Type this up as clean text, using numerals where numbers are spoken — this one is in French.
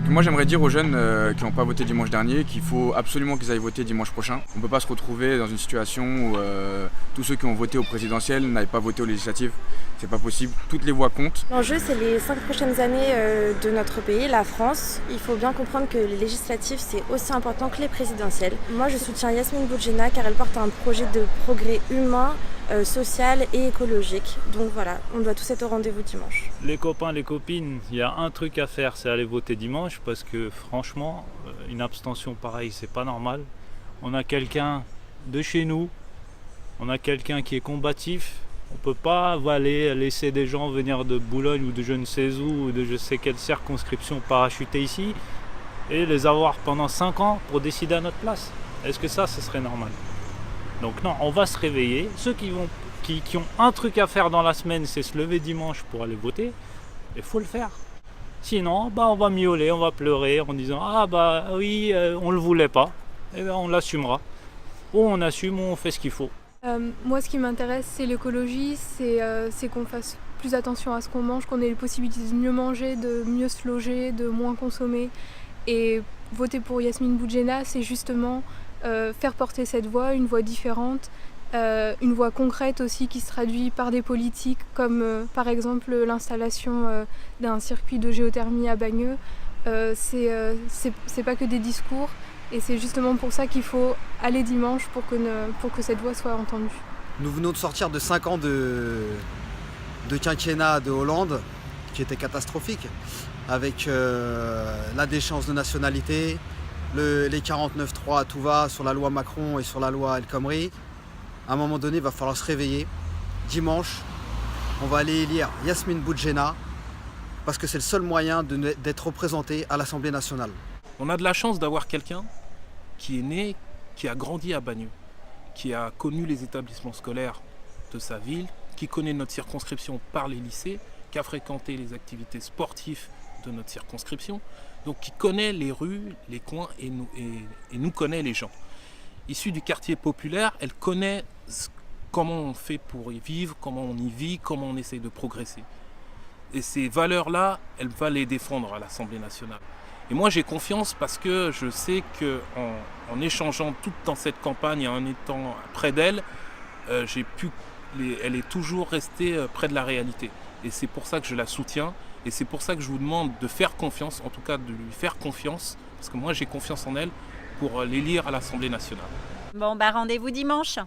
Moi j'aimerais dire aux jeunes qui n'ont pas voté dimanche dernier qu'il faut absolument qu'ils aillent voter dimanche prochain. On ne peut pas se retrouver dans une situation où tous ceux qui ont voté au présidentiel n'aillent pas voter aux législatives. C'est pas possible, toutes les voix comptent. L'enjeu c'est les 5 prochaines années de notre pays, la France. Il faut bien comprendre que les législatives c'est aussi important que les présidentielles. Moi je soutiens Yasmine Boudjena car elle porte un projet de progrès humain, social et écologique. Donc voilà, on doit tous être au rendez-vous dimanche. Les copains, les copines, il y a un truc à faire, c'est aller voter dimanche parce que franchement, une abstention pareille, c'est pas normal. On a quelqu'un de chez nous, on a quelqu'un qui est combatif. On peut pas laisser des gens venir de Boulogne ou de je ne sais où ou de je sais quelle circonscription parachuter ici et les avoir pendant 5 ans pour décider à notre place. Est-ce que ça, ce serait normal ? Donc non, on va se réveiller. Ceux qui ont un truc à faire dans la semaine, c'est se lever dimanche pour aller voter. Il faut le faire. Sinon, on va miauler, on va pleurer en disant « Ah bah oui, on le voulait pas ». Et ben on l'assumera. Ou on assume, ou on fait ce qu'il faut. Moi, ce qui m'intéresse, c'est l'écologie, c'est qu'on fasse plus attention à ce qu'on mange, qu'on ait les possibilités de mieux manger, de mieux se loger, de moins consommer. Et voter pour Yasmine Boudjena, c'est justement faire porter cette voix, une voix différente, une voix concrète aussi qui se traduit par des politiques comme par exemple l'installation d'un circuit de géothermie à Bagneux. C'est pas que des discours. Et c'est justement pour ça qu'il faut aller dimanche pour que cette voix soit entendue. Nous venons de sortir de 5 ans de quinquennat de Hollande, qui était catastrophique, avec la déchéance de nationalité, les 49.3 à tout va sur la loi Macron et sur la loi El Khomri. À un moment donné, il va falloir se réveiller. Dimanche, on va aller élire Yasmine Boudjena, parce que c'est le seul moyen d'être représenté à l'Assemblée nationale. On a de la chance d'avoir quelqu'un qui est né, qui a grandi à Bagneux, qui a connu les établissements scolaires de sa ville, qui connaît notre circonscription par les lycées, qui a fréquenté les activités sportives de notre circonscription, donc qui connaît les rues, les coins et nous connaît les gens. Issue du quartier populaire, elle connaît comment on fait pour y vivre, comment on y vit, comment on essaye de progresser. Et ces valeurs-là, elle va les défendre à l'Assemblée nationale. Et moi j'ai confiance parce que je sais qu'en échangeant tout dans cette campagne et en étant près d'elle, elle est toujours restée près de la réalité. Et c'est pour ça que je la soutiens et c'est pour ça que je vous demande de faire confiance, en tout cas de lui faire confiance, parce que moi j'ai confiance en elle pour l'élire à l'Assemblée nationale. Bon, rendez-vous dimanche.